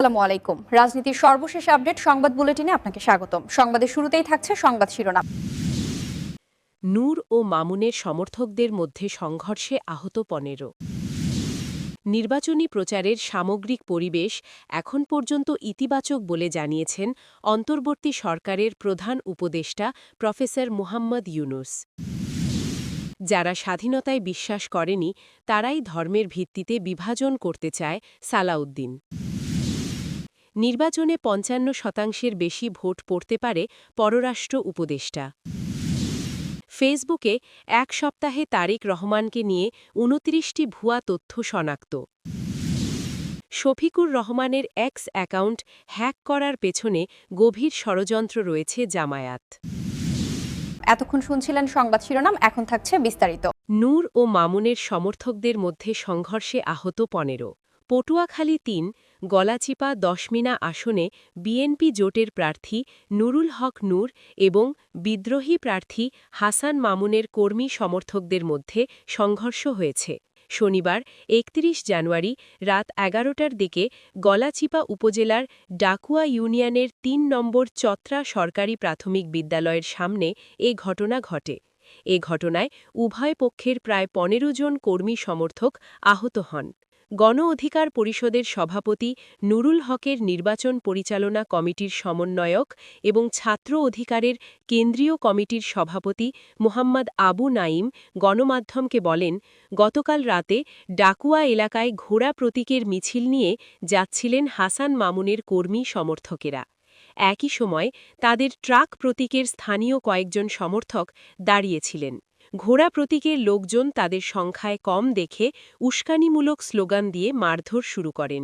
আসসালামু আলাইকুম। রাজনীতির সর্বশেষ আপডেট সংবাদ বুলেটিনে আপনাকে স্বাগতম। সংবাদের শুরুতেই থাকছে সংবাদ শিরোনাম। নূর ও মামুনের সমর্থকদের মধ্যে সংঘর্ষে আহত ১৫। নির্বাচনী প্রচারের সামগ্রিক পরিবেশ এখন পর্যন্ত ইতিবাচক বলে জানিয়েছেন অন্তর্বর্তী সরকারের প্রধান উপদেষ্টা প্রফেসর মুহাম্মদ ইউনুস। যারা স্বাধীনতায় বিশ্বাস করেনি তারাই ধর্মের ভিত্তিতে বিভাজন করতে চায় সালাউদ্দিন। নির্বাচনে ৫৫% বেশি ভোট পড়তে পারে পররাষ্ট্র উপদেষ্টা। ফেসবুকে এক সপ্তাহে তারেক রহমানকে নিয়ে ২৯টি ভুয়া তথ্য শনাক্ত। শফিকুর রহমানের এক্স অ্যাকাউন্ট হ্যাক করার পেছনে গভীর ষড়যন্ত্র রয়েছে জামায়াত। এতক্ষণ শুনছিলেন সংবাদ শিরোনাম, এখন থাকছে বিস্তারিত। নূর ও মামুনের সমর্থকদের মধ্যে সংঘর্ষে আহত ১৫। পটুয়াখালী ৩ গলাচিপা দশমিনা আসনে বিএনপি জোটের প্রার্থী নুরুল হক নূর এবং বিদ্রোহী প্রার্থী হাসান মামুনের কর্মী সমর্থকদের মধ্যে সংঘর্ষ হয়েছে। শনিবার ৩১ জানুয়ারি রাত ১১টার দিকে গলাচিপা উপজেলার ডাকুয়া ইউনিয়নের ৩ নম্বর চত্রা সরকারি প্রাথমিক বিদ্যালয়ের সামনে এ ঘটনা ঘটে। এ ঘটনায় উভয় পক্ষের প্রায় ১৫ জন কর্মী সমর্থক আহত হন। গণ অধিকার পরিষদের সভাপতি নুরুল হকের নির্বাচন পরিচালনা কমিটির সমন্বয়ক এবং ছাত্র অধিকারের কেন্দ্রীয় কমিটির সভাপতি মোহাম্মদ আবু নাঈম গণমাধ্যমকে বলেন, গতকাল রাতে ডাকুয়া এলাকায় ঘোড়া প্রতীকের মিছিল নিয়ে যাচ্ছিলেন হাসান মামুনের কর্মী সমর্থকেরা। একই সময় তাদের ট্রাক প্রতীকের স্থানীয় কয়েকজন সমর্থক দাঁড়িয়েছিলেন। ঘোড়া প্রতীকের লোকজন তাদের সংখ্যায় কম দেখে উস্কানিমূলক স্লোগান দিয়ে মারধর শুরু করেন।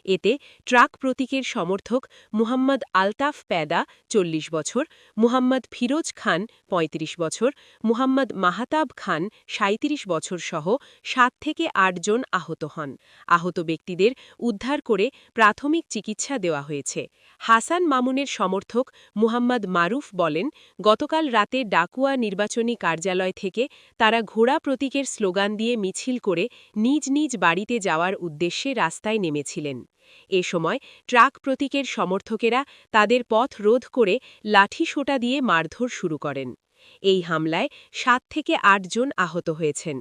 এতে ট্রাক প্রতীকের সমর্থক মুহাম্মদ আলতাফ প্যাদা ৪০ বছর, মুহাম্মদ ফিরোজ খান ৩৫ বছর, মুহাম্মদ মাহাতাব খান ৩৭ বছর সহ ৭ থেকে ৮ জন আহত হন। আহত ব্যক্তিদের উদ্ধার করে প্রাথমিক চিকিৎসা দেওয়া হয়েছে। হাসান মামুনের সমর্থক মুহাম্মদ মারুফ বলেন, গতকাল রাতে ডাকুয়া নির্বাচনী কার্যালয় থেকে তারা ঘোড়া প্রতীকের স্লোগান দিয়ে মিছিল করে নিজ নিজ বাড়িতে যাওয়ার উদ্দেশ্যে রাস্তায় নেমেছিলেন। এ সময় ট্রাক প্রতীকের সমর্থকেরা তাদের পথ রোধ করে লাঠিসোঁটা দিয়ে মারধর শুরু করেন। এই হামলায় ৭ থেকে ৮ জন আহত হয়েছেন।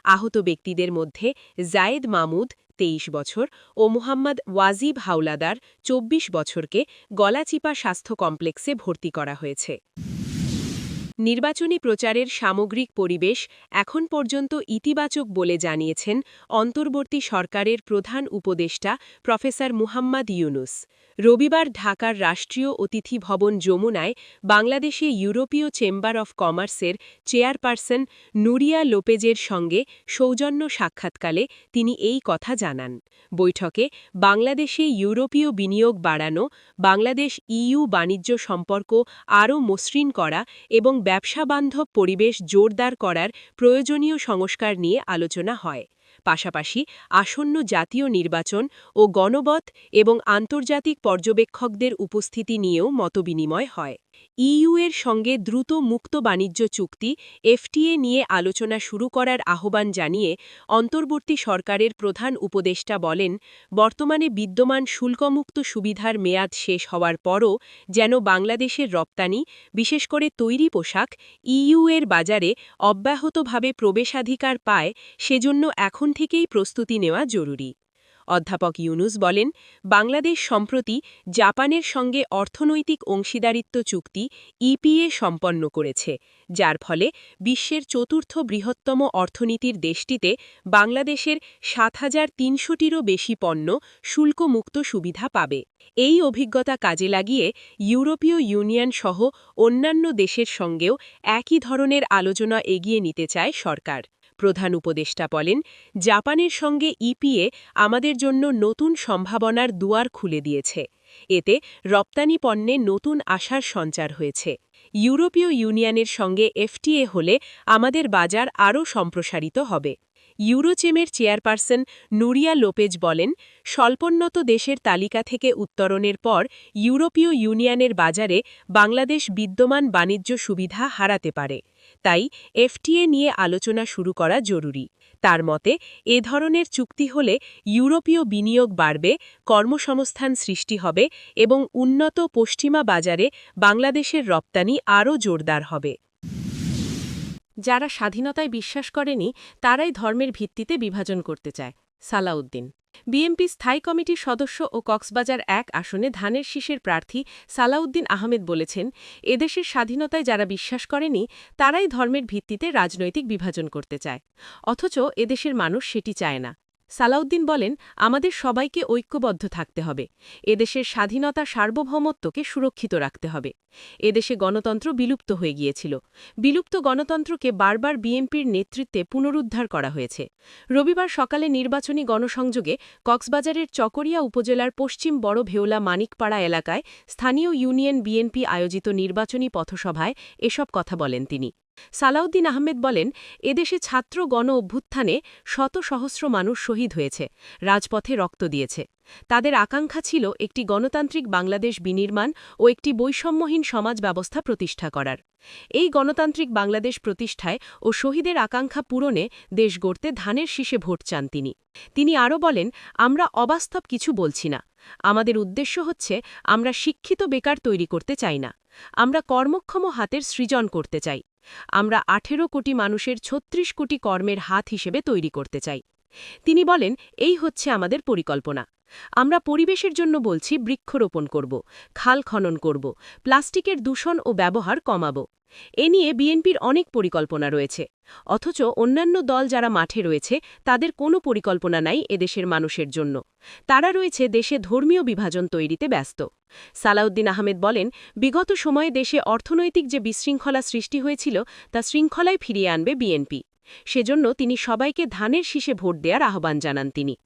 আহত ব্যক্তিদের মধ্যে জায়েদ মামুদ ২৩ বছর ও মুহাম্মদ ওয়াজিব হাওলাদার ২৪ বছরকে গলাচিপা স্বাস্থ্য কমপ্লেক্সে ভর্তি করা হয়েছে। নির্বাচনী প্রচারের সামগ্রিক পরিবেশ এখন পর্যন্ত ইতিবাচক বলে জানিয়েছেন অন্তর্বর্তী সরকারের প্রধান উপদেষ্টা প্রফেসর মুহাম্মদ ইউনুস। রবিবার ঢাকার রাষ্ট্রীয় অতিথি ভবন যমুনায় বাংলাদেশে ইউরোপীয় চেম্বার অব কমার্সের চেয়ারপারসন নুরিয়া লোপেজের সঙ্গে সৌজন্য সাক্ষাৎকালে তিনি এই কথা জানান। বৈঠকে বাংলাদেশে ইউরোপীয় বিনিয়োগ বাড়ানো, বাংলাদেশ ইইউ বাণিজ্য সম্পর্ক আরও মসৃণ করা এবং ব্যবসাবান্ধব পরিবেশ জোরদার করার প্রয়োজনীয় সংস্কার নিয়ে আলোচনা হয়। পাশাপাশি আসন্ন জাতীয় নির্বাচন ও গণবৎ এবং আন্তর্জাতিক পর্যবেক্ষকদের উপস্থিতি নিয়েও মতবিনিময় হয়। ইইউ এর সঙ্গে দ্রুত মুক্ত বাণিজ্য চুক্তি এফটিএ নিয়ে আলোচনা শুরু করার আহ্বান জানিয়ে অন্তর্বর্তী সরকারের প্রধান উপদেষ্টা বলেন, বর্তমানে বিদ্যমান শুল্কমুক্ত সুবিধার মেয়াদ শেষ হওয়ার পরও যেন বাংলাদেশের রপ্তানি, বিশেষ করে তৈরি পোশাক, ইইউ এর বাজারে অব্যাহতভাবে প্রবেশাধিকার পায়, সেজন্য এখন থেকেই প্রস্তুতি নেওয়া জরুরি। অধ্যাপক ইউনুস বলেন, বাংলাদেশ সম্প্রতি জাপানের সঙ্গে অর্থনৈতিক অংশীদারিত্ব চুক্তি ইপিএ সম্পন্ন করেছে, যার ফলে বিশ্বের চতুর্থ বৃহত্তম অর্থনীতির দেশটিতে বাংলাদেশের ৭,৩০০টিরও বেশি পণ্য শুল্কমুক্ত সুবিধা পাবে। এই অভিজ্ঞতা কাজে লাগিয়ে ইউরোপীয় ইউনিয়ন সহ অন্যান্য দেশের সঙ্গেও একই ধরনের আলোচনা এগিয়ে নিতে চায় সরকার। প্রধান উপদেষ্টা বলেন, জাপানের সঙ্গে ইপিএ আমাদের জন্য নতুন সম্ভাবনার দুয়ার খুলে দিয়েছে। এতে রপ্তানি পণ্যে নতুন আশার সঞ্চার হয়েছে। ইউরোপীয় ইউনিয়নের সঙ্গে এফটিএ হলে আমাদের বাজার আরও সম্প্রসারিত হবে। ইউরোচেমের চেয়ারপারসন নুরিয়া লোপেজ বলেন, স্বল্পোন্নত দেশের তালিকা থেকে উত্তরণের পর ইউরোপীয় ইউনিয়নের বাজারে বাংলাদেশ বিদ্যমান বাণিজ্য সুবিধা হারাতে পারে। তাই এফটিএ নিয়ে আলোচনা শুরু করা জরুরি। তার মতে এ ধরনের চুক্তি হলে ইউরোপীয় বিনিয়োগ বাড়বে, কর্মসংস্থান সৃষ্টি হবে এবং উন্নত পশ্চিমা বাজারে বাংলাদেশের রপ্তানি আরও জোরদার হবে। যারা স্বাধীনতায় বিশ্বাস করেনি তারাই ধর্মের ভিত্তিতে বিভাজন করতে চায়। সালাউদ্দিন। বিএনপি স্থায়ী কমিটির সদস্য ও কক্সবাজার ১ আসনে ধানের শীষের প্রার্থী সালাউদ্দিন আহমেদ বলেছেন, এদেশের স্বাধীনতায় যারা বিশ্বাস করেনি তারাই ধর্মের ভিত্তিতে রাজনৈতিক বিভাজন করতে চায়। অথচ এদেশের মানুষ সেটি চায় না। সালাউদ্দিন বলেন, আমাদের সবাইকে ঐক্যবদ্ধ থাকতে হবে। এদেশের স্বাধীনতা সার্বভৌমত্বকে সুরক্ষিত রাখতে হবে। এদেশে গণতন্ত্র বিলুপ্ত হয়ে গিয়েছিল। বিলুপ্ত গণতন্ত্রকে বারবার বিএনপির নেতৃত্বে পুনরুদ্ধার করা হয়েছে। রবিবার সকালে নির্বাচনী গণসংযোগে কক্সবাজারের চকরিয়া উপজেলার পশ্চিম বড় ভেওলা মানিকপাড়া এলাকায় স্থানীয় ইউনিয়ন বিএনপি আয়োজিত নির্বাচনী পথসভায় এসব কথা বলেন তিনি। সালাউদ্দিন আহমেদ বলেন, এদেশে ছাত্র গণ অভ্যুত্থানে শত সহস্র মানুষ শহীদ হয়েছে, রাজপথে রক্ত দিয়েছে। তাদের আকাঙ্ক্ষা ছিল একটি গণতান্ত্রিক বাংলাদেশ বিনির্মাণ ও একটি বৈষম্যহীন সমাজ ব্যবস্থা প্রতিষ্ঠা করার। এই গণতান্ত্রিক বাংলাদেশ প্রতিষ্ঠায় ও শহীদের আকাঙ্ক্ষা পূরণে দেশ গড়তে ধানের শীষে ভোট চান তিনি। তিনি আরও বলেন, আমরা অবাস্তব কিছু বলছি না। আমাদের উদ্দেশ্য হচ্ছে আমরা শিক্ষিত বেকার তৈরি করতে চাই না। আমরা কর্মক্ষম হাতের সৃজন করতে চাই। আমরা ১৮ কোটি মানুষের ৩৬ কোটি কর্মের হাত হিসেবে তৈরি করতে চাই। তিনি বলেন, এই হচ্ছে আমাদের পরিকল্পনা। আমরা পরিবেশের জন্য বলছি বৃক্ষরোপণ করব, খাল খনন করব, প্লাস্টিকের দূষণ ও ব্যবহার কমাব। এ নিয়ে বিএনপির অনেক পরিকল্পনা রয়েছে। অথচ অন্যান্য দল যারা মাঠে রয়েছে তাদের কোনো পরিকল্পনা নাই এদেশের মানুষের জন্য। তারা রয়েছে দেশে ধর্মীয় বিভাজন তৈরিতে ব্যস্ত। সালাউদ্দিন আহমেদ বলেন, বিগত সময়ে দেশে অর্থনৈতিক যে বিশৃঙ্খলা সৃষ্টি হয়েছিল তা শৃঙ্খলায় ফিরিয়ে আনবে বিএনপি। সেজন্য তিনি সবাইকে ধানের শীষে ভোট দেওয়ার আহ্বান জানান তিনি।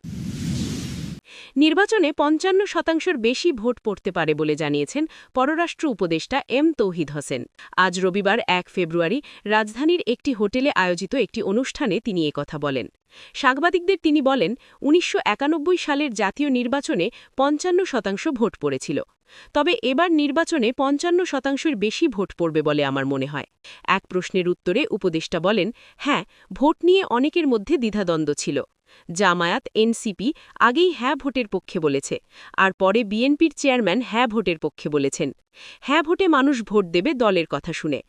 নির্বাচনে ৫৫% বেশি ভোট পড়তে পারে বলে জানিয়েছেন পররাষ্ট্র উপদেষ্টা এম তৌহিদ হোসেন। আজ রবিবার ১ ফেব্রুয়ারি রাজধানীর একটি হোটেলে আয়োজিত একটি অনুষ্ঠানে তিনি একথা বলেন। সাংবাদিকদের তিনি বলেন, ১৯৯১ সালের জাতীয় নির্বাচনে ৫৫% ভোট পড়েছিল। তবে এবার নির্বাচনে ৫৫%-এর বেশি ভোট পড়বে বলে আমার মনে হয়। এক প্রশ্নের উত্তরে উপদেষ্টা বলেন, হ্যাঁ, ভোট নিয়ে অনেকের মধ্যে দ্বিধাদ্বন্দ্ব ছিল। জামায়াত এনসিপি আগেই হ্যাঁ ভোটের পক্ষে বলেছে, আর পরে বিএনপির চেয়ারম্যান হ্যাঁ ভোটের পক্ষে বলেছেন। হ্যাঁ ভোটে মানুষ ভোট দেবে দলের কথা শুনে।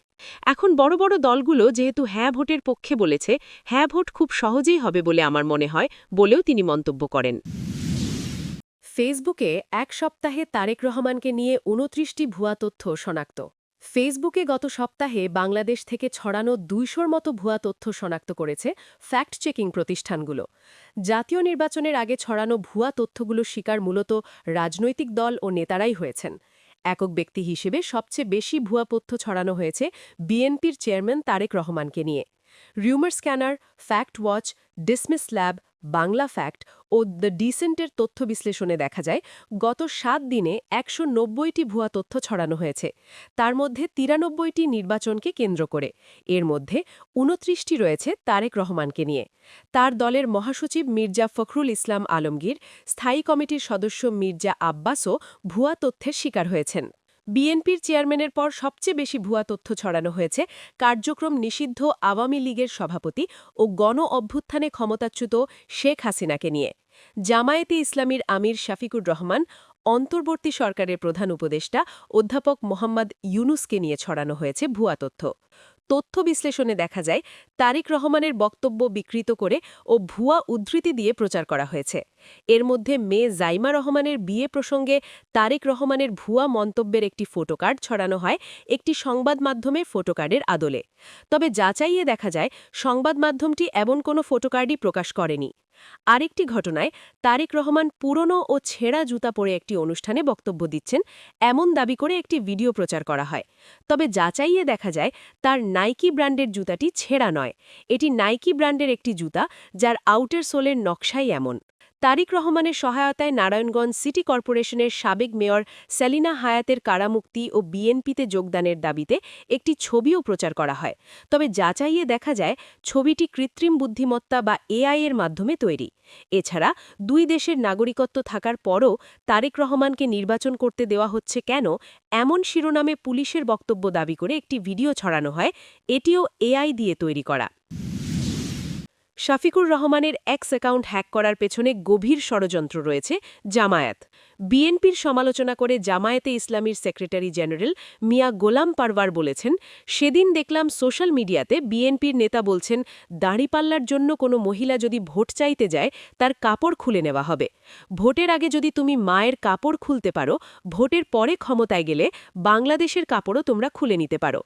এখন বড় বড় দলগুলো যেহেতু হ্যাঁ ভোটের পক্ষে বলেছে, হ্যাঁ ভোট খুব সহজেই হবে বলে আমার মনে হয় বলেও তিনি মন্তব্য করেন। ফেসবুকে এক সপ্তাহে তারেক রহমানকে নিয়ে ২৯টি ভুয়া তথ্য শনাক্ত। ফেসবুকে গত সপ্তাহে বাংলাদেশ থেকে ছড়ানো ২০০র মতো ভুয়া তথ্য শনাক্ত করেছে ফ্যাক্ট চেকিং প্রতিষ্ঠানগুলো। জাতীয় নির্বাচনের আগে ছড়ানো ভুয়া তথ্যগুলো শিকার মূলত রাজনৈতিক দল ও নেতারাই হয়েছেন। একক ব্যক্তি হিসেবে সবচেয়ে বেশি ভুয়া তথ্য ছড়ানো হয়েছে বিএনপির চেয়ারম্যান তারেক রহমানকে নিয়ে। Rumour scanner, fact watch, dismiss lab, Bangla fact ও দ্য ডিসেন্টের তথ্য বিশ্লেষণে দেখা যায় গত ৭ দিনে ১৯০টি ভুয়া তথ্য ছড়ানো হয়েছে। তার মধ্যে ৯৩টি নির্বাচনকে কেন্দ্র করে। এর মধ্যে ২৯টি রয়েছে তারেক রহমানকে নিয়ে। তার দলের মহাসচিব মির্জা ফখরুল ইসলাম আলমগীর, স্থায়ী কমিটির সদস্য মির্জা আব্বাসও ভুয়া তথ্যের শিকার হয়েছেন। বিএনপির চেয়ারম্যানের পর সবচেয়ে বেশি ভুয়া তথ্য ছড়ানো হয়েছে কার্যক্রম নিষিদ্ধ আওয়ামী লীগের সভাপতি ও গণ অভ্যুত্থানে ক্ষমতাচ্যুত শেখ হাসিনাকে নিয়ে। জামায়াতে ইসলামীর আমির শাফিকুর রহমান, অন্তর্বর্তী সরকারের প্রধান উপদেষ্টা অধ্যাপক মোহাম্মদ ইউনুসকে নিয়ে ছড়ানো হয়েছে ভুয়া তথ্য। তথ্য বিশ্লেষণে দেখা যায় তারেক রহমানের বক্তব্য বিকৃত করে ও ভুয়া উদ্ধৃতি দিয়ে প্রচার করা হয়েছে। এর মধ্যে মেয়ে জাইমা রহমানের বিয়ে প্রসঙ্গে তারেক রহমানের ভুয়া মন্তব্যের একটি ফটোকার্ড ছড়ানো হয় একটি সংবাদ মাধ্যমের ফটোকার্ডের আদলে। তবে যাচাইয়ে দেখা যায় সংবাদ মাধ্যমটি এমন কোনো ফটোকার্ডই প্রকাশ করেনি। আরেকটি ঘটনায় তারেক রহমান পুরনো ও ছেঁড়া জুতা পরে একটি অনুষ্ঠানে বক্তব্য দিচ্ছেন এমন দাবি করে একটি ভিডিও প্রচার করা হয়। তবে যাচাইয়ে দেখা যায় তার নাইকি ব্র্যান্ডের জুতাটি ছেঁড়া নয়, এটি নাইকি ব্র্যান্ডের একটি জুতা যার আউটার সোলের নকশাই এমন। তারেক রহমানের সহায়তায় নারায়ণগঞ্জ সিটি কর্পোরেশনের সাবেক মেয়র সেলিনা হায়াতের কারামুক্তি ও বিএনপিতে যোগদানের দাবিতে একটি ছবিও প্রচার করা হয়। তবে যাচাইয়ে দেখা যায় ছবিটি কৃত্রিম বুদ্ধিমত্তা বা এআই এর মাধ্যমে তৈরি। এছাড়া দুই দেশের নাগরিকত্ব থাকার পরও তারেক রহমানকে নির্বাচন করতে দেওয়া হচ্ছে কেন, এমন শিরোনামে পুলিশের বক্তব্য দাবি করে একটি ভিডিও ছড়ানো হয়, এটিও এআই দিয়ে তৈরি করা। শাফিকুর রহমানের এক্স অ্যাকাউন্ট হ্যাক করার পেছনে গভীর ষড়যন্ত্র রয়েছে জামায়াত। বিএনপির সমালোচনা করে জামায়াতে ইসলামীর সেক্রেটারি জেনারেল মিয়া গোলাম পারওয়ার বলেছেন, সেদিন দেখলাম সোশ্যাল মিডিয়াতে বিএনপির নেতা বলছেন দাড়িপাল্লার জন্য কোনো মহিলা যদি ভোট চাইতে যায় তার কাপড় খুলে নেওয়া হবে। ভোটের আগে যদি তুমি মায়ের কাপড় খুলতে পারো, ভোটের পরে ক্ষমতায় গেলে বাংলাদেশের কাপড়ও তোমরা খুলে নিতে পারো।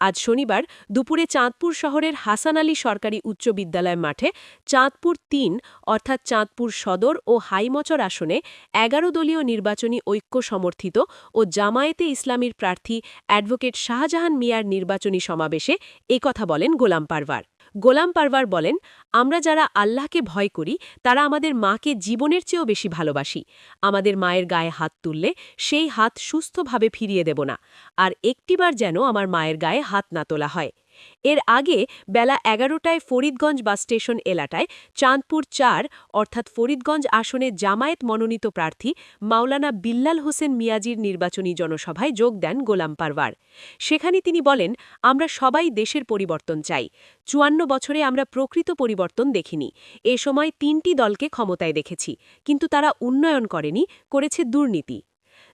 আজ শনিবার দুপুরে চাঁদপুর শহরের হাসান আলী সরকারি উচ্চ বিদ্যালয় মাঠে চাঁদপুর ৩ অর্থাৎ চাঁদপুর সদর ও হাইমচর আসনে ১১ দলীয় নির্বাচনী ঐক্য সমর্থিত ও জামায়াতে ইসলামীর প্রার্থী অ্যাডভোকেট শাহজাহান মিয়ার নির্বাচনী সমাবেশে একথা বলেন গোলাম পারওয়ার। গোলাম পারওয়ার বলেন, আমরা যারা আল্লাহকে ভয় করি তারা আমাদের মাকে জীবনের চেয়েও বেশি ভালোবাসি। আমাদের মায়ের গায়ে হাত তুললে সেই হাত সুস্থভাবে ফিরিয়ে দেব না, আর একটিবার যেন আমার মায়ের গায়ে হাত না তোলা হয়। এর আগে বেলা ১১টায় ফরিদগঞ্জ বাস স্টেশন এলাকায় চাঁদপুর ৪ অর্থাৎ ফরিদগঞ্জ আসনে জামায়াত মনোনীত প্রার্থী মাওলানা বিল্লাল হোসেন মিয়াজির নির্বাচনী জনসভায় যোগ দেন গোলাম পারওয়ার। সেখানে তিনি বলেন, আমরা সবাই দেশের পরিবর্তন চাই। ৫৪ বছরে আমরা প্রকৃত পরিবর্তন দেখিনি। এ সময় ৩টি দলকে ক্ষমতায় দেখেছি, কিন্তু তারা উন্নয়ন করেনি, করেছে দুর্নীতি।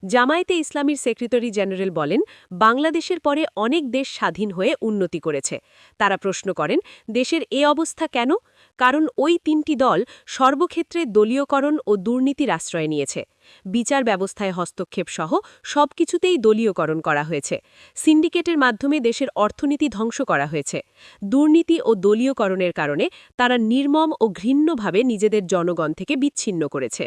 জামায়াতে ইসলামীর সেক্রেটারি জেনারেল বলেন, বাংলাদেশের পরে অনেক দেশ স্বাধীন হয়ে উন্নতি করেছে। তারা প্রশ্ন করেন, দেশের এ অবস্থা কেন? কারণ ওই ৩টি দল সর্বক্ষেত্রে দলীয়করণ ও দুর্নীতির আশ্রয় নিয়েছে। বিচার ব্যবস্থায় হস্তক্ষেপ সহ সবকিছুতেই দলীয়করণ করা হয়েছে। সিন্ডিকেটের মাধ্যমে দেশের অর্থনীতি ধ্বংস করা হয়েছে। দুর্নীতি ও দলীয়করণের কারণে তারা নির্মম ও ঘৃণ্যভাবে নিজেদের জনগণ থেকে বিচ্ছিন্ন করেছে।